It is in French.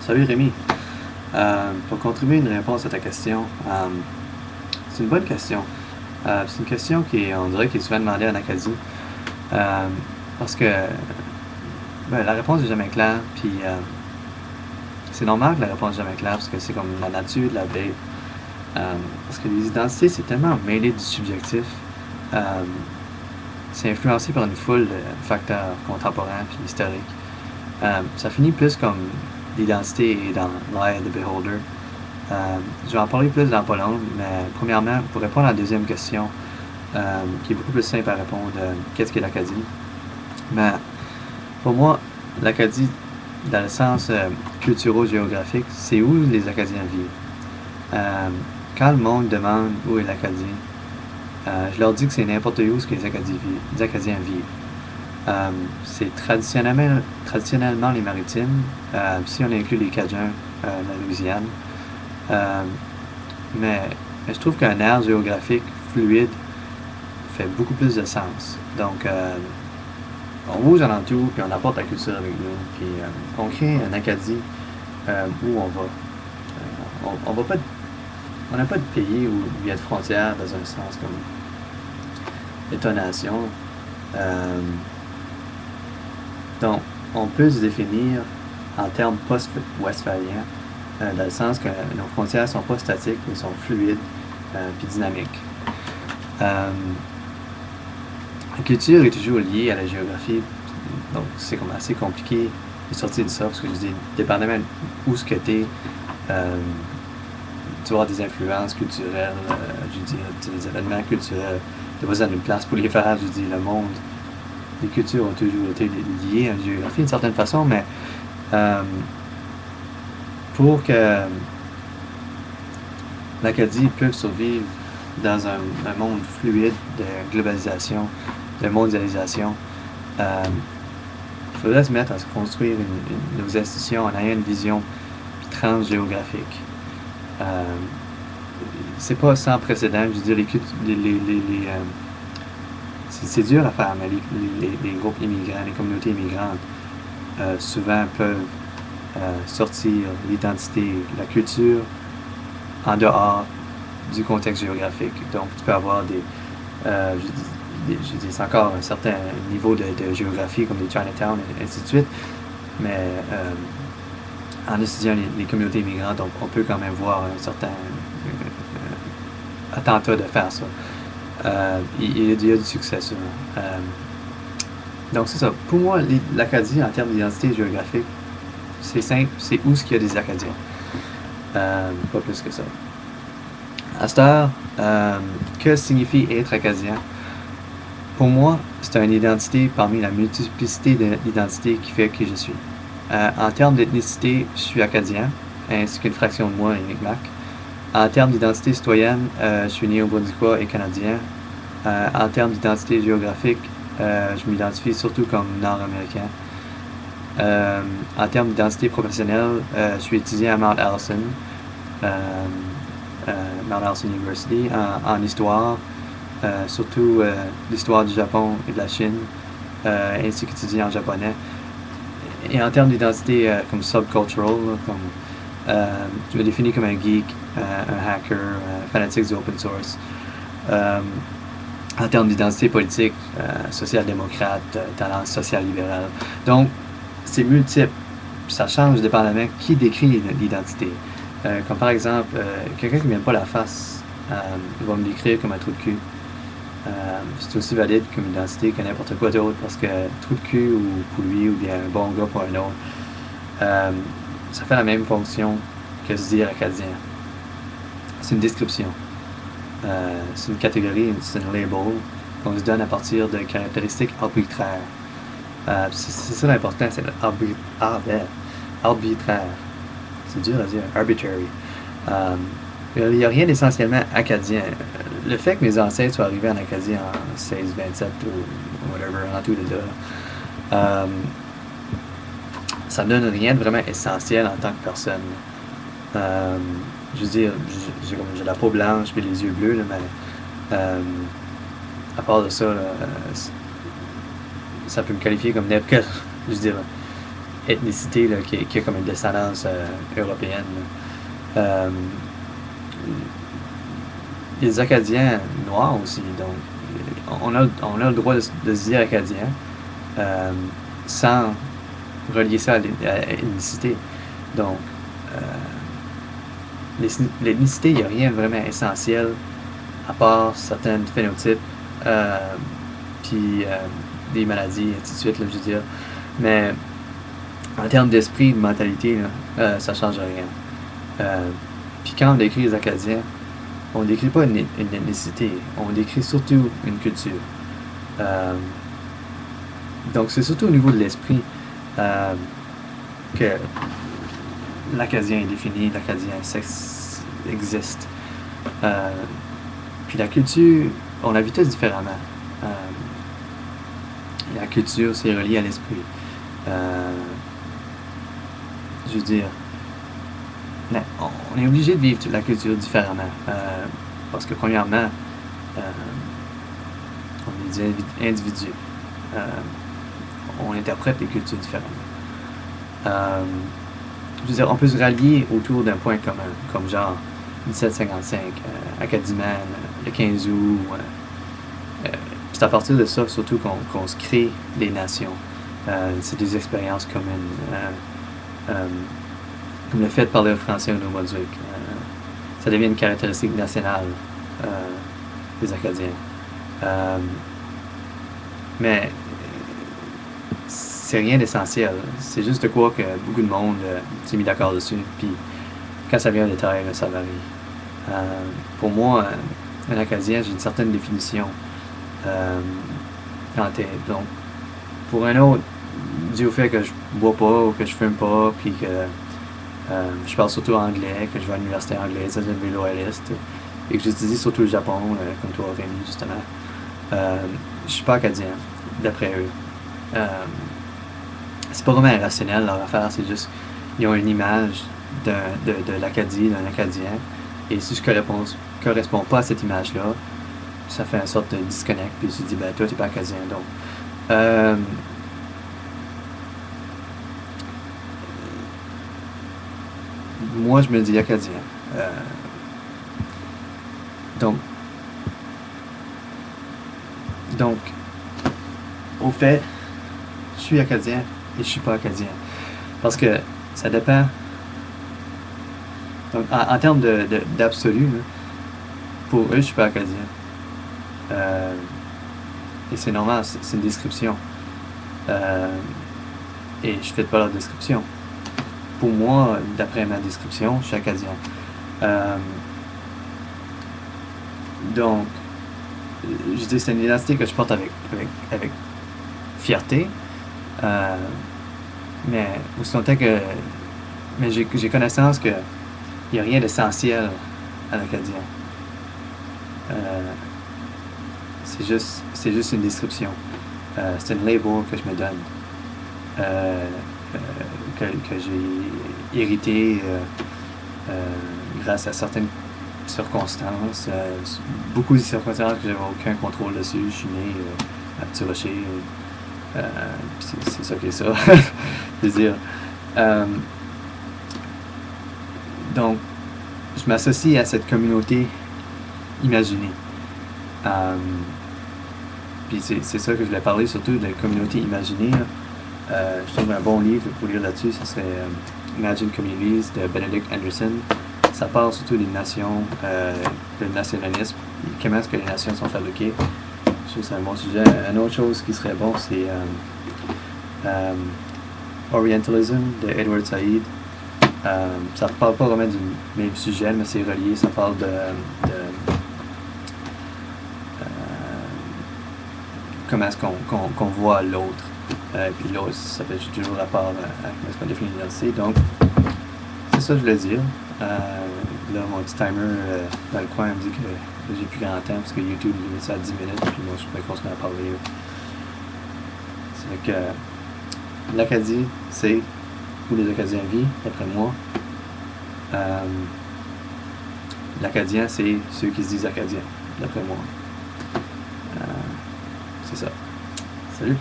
Salut Rémi. Pour contribuer une réponse à ta question, c'est une bonne question. C'est une question on dirait, qui est souvent demandée en Acadie. Euh, Parce que la réponse n'est jamais claire, puis c'est normal que la réponse n'est jamais claire, parce que c'est comme la nature de la bête. Parce que les identités, c'est tellement mêlé du subjectif. Euh, c'est influencé par une foule de facteurs contemporains puis historiques. Ça finit plus comme l'identité est dans l'eye of the beholder. Je vais en parler plus dans pas long, mais premièrement, pour répondre à la deuxième question, qui est beaucoup plus simple à répondre, qu'est-ce qu'est l'Acadie? Mais pour moi, l'Acadie, dans le sens culturo-géographique, c'est où les Acadiens vivent. Quand le monde demande où est l'Acadie, je leur dis que c'est n'importe où ce que les Acadiens vivent. C'est traditionnellement les Maritimes, si on inclut les Cajuns, la Louisiane. Mais je trouve qu'un aire géographique fluide fait beaucoup plus de sens. Donc, on bouge alentour, puis on apporte la culture avec nous, puis on crée un Acadie où on va. On va pas. On n'a pas de pays où il y a de frontières dans un sens comme État-nation. Donc, on peut se définir en termes post-westphaliens, dans le sens que nos frontières ne sont pas statiques, mais sont fluides puis dynamiques. La culture est toujours liée à la géographie, donc c'est comme assez compliqué de sortir de ça, parce que je dis, dépendamment où ce que tu es, tu vas avoir des influences culturelles, je veux dire, des événements culturels, tu vas dans une place pour les faire, je dis, le monde, les cultures ont toujours été liées à la géographie d'une certaine façon, mais pour que l'Acadie puisse survivre dans un monde fluide de globalisation, de mondialisation, il faudrait se mettre à se construire nos institutions en ayant une vision transgéographique. C'est pas sans précédent, je veux dire, c'est dur à faire, mais les groupes immigrants, les communautés immigrantes, souvent peuvent sortir l'identité, la culture en dehors du contexte géographique. Donc, tu peux avoir je dis, c'est encore un certain niveau de géographie, comme les Chinatown, et ainsi de suite, mais en étudiant les communautés immigrantes, on peut quand même voir un certain attentat de faire ça. Il y a du succès, ça. Donc, c'est ça. Pour moi, l'Acadie, en termes d'identité géographique, c'est simple, c'est où ce qu'il y a des Acadiens. Pas plus que ça. À cette heure, que signifie être Acadien? Pour moi, c'est une identité parmi la multiplicité d'identités qui fait qui je suis. En termes d'ethnicité, je suis Acadien, ainsi qu'une fraction de moi, Mi'kmaq. En termes d'identité citoyenne, je suis néo-brunswickois et canadien. En termes d'identité géographique, je m'identifie surtout comme nord-américain. En termes d'identité professionnelle, je suis étudiant à Mount Allison, Mount Allison University, en histoire, surtout l'histoire du Japon et de la Chine, ainsi qu'étudiant en japonais. Et en termes d'identité comme subcultural, je me définis comme un geek, un hacker, fanatique du open source. En termes d'identité politique, social-démocrate, tendance social-libérale. Donc, c'est multiple. Ça change dépendamment qui décrit l'identité. Comme par exemple, quelqu'un qui n'aime pas la face, il va me décrire comme un trou de cul. C'est aussi valide comme identité que n'importe quoi d'autre, parce que trou de cul ou pour lui, ou bien un bon gars pour un autre, ça fait la même fonction que se dire Acadien. C'est une description. C'est une catégorie, c'est un label qu'on se donne à partir de caractéristiques arbitraires. C'est ça l'important, c'est arbitraire. C'est dur à dire, arbitrary. Il n'y a rien d'essentiellement acadien. Le fait que mes ancêtres soient arrivés en Acadie en 1627 ou whatever, en tout de là, ça ne donne rien de vraiment essentiel en tant que personne. Je veux dire, j'ai la peau blanche et les yeux bleus, là, mais à part de ça, là, ça peut me qualifier comme n'importe quel. Je veux dire, ethnicité là, qui a comme une descendance européenne. Euh, les Acadiens noirs aussi, donc on a le droit de se dire Acadien sans relier ça à l'ethnicité. Donc, l'ethnicité, il n'y a rien vraiment essentiel à part certains phénotypes, puis des maladies, et ainsi de suite, là, je veux dire. Mais en termes d'esprit, de mentalité, là, ça ne change rien. Puis quand on décrit les Acadiens, on ne décrit pas une ethnicité, on décrit surtout une culture. Donc c'est surtout au niveau de l'esprit que l'Acadien est défini, l'Acadien existe. Puis la culture, on la vit tous différemment. La culture, c'est relié à l'esprit. Je veux dire, on est obligé de vivre la culture différemment. Parce que premièrement, on est des individus. On interprète les cultures différemment. Je veux dire, on peut se rallier autour d'un point commun, comme genre 1755, Acadiman, le 15 août. C'est à partir de ça, surtout, qu'on se crée des nations. C'est des expériences communes. Comme le fait de parler français au Nouveau-Brunswick. Ça devient une caractéristique nationale des Acadiens. Mais c'est rien d'essentiel. C'est juste de quoi que beaucoup de monde s'est mis d'accord dessus. Puis quand ça vient en détail, ça varie. Pour moi, un Acadien, j'ai une certaine définition en tête. Donc, pour un autre, dû au fait que je bois pas ou que je fume pas, puis que je parle surtout anglais, que je vais à l'université anglaise, à une loyaliste, et que j'étudie surtout le Japon, comme toi, Rémi, justement. Je suis pas Acadien, d'après eux. C'est pas vraiment irrationnel leur affaire, c'est juste ils ont une image de l'Acadie, d'un Acadien, et si je correspond pas à cette image-là, ça fait une sorte de disconnect, puis tu te dis, ben toi t'es pas Acadien, donc. Moi je me dis Acadien. Donc, au fait, je suis Acadien et je suis pas Acadien. Parce que ça dépend. Donc, en termes d'absolu, pour eux, je suis pas Acadien. Et c'est normal, c'est une description. Et je fais pas leur description. Pour moi, d'après ma description, je suis Acadien. Donc, je dis c'est une identité que je porte avec fierté, mais aussi longtemps que mais j'ai connaissance que il n'y a rien d'essentiel à l'Acadien. C'est juste une description. C'est une label que je me donne, que j'ai hérité grâce à certaines circonstances, beaucoup de circonstances que j'avais aucun contrôle dessus. Je suis né à Petit Rocher, c'est ça qui est ça. Je veux dire, donc je m'associe à cette communauté imaginée. Puis c'est ça que je voulais parler, surtout de la communauté imaginée. Je trouve un bon livre pour lire là-dessus, ce serait Imagine Communities de Benedict Anderson. Ça parle surtout des nations, le nationalisme, comment est-ce que les nations sont fabriquées. Je trouve que c'est un bon sujet. Une autre chose qui serait bon, c'est Orientalism de Edward Said. Ça ne parle pas vraiment du même sujet, mais c'est relié. Ça parle de comment est-ce qu'on voit l'autre. Puis l'autre, ça fait toujours rapport avec ce qu'on définit l'identité. Donc, c'est ça que je voulais dire. Là, mon petit timer dans le coin me dit que j'ai plus grand temps parce que YouTube limite ça à 10 minutes, puis moi je pourrais continuer à parler. C'est que l'Acadie, c'est où les Acadiens vivent, d'après moi. L'Acadien, c'est ceux qui se disent Acadiens, d'après moi. C'est ça. Salut!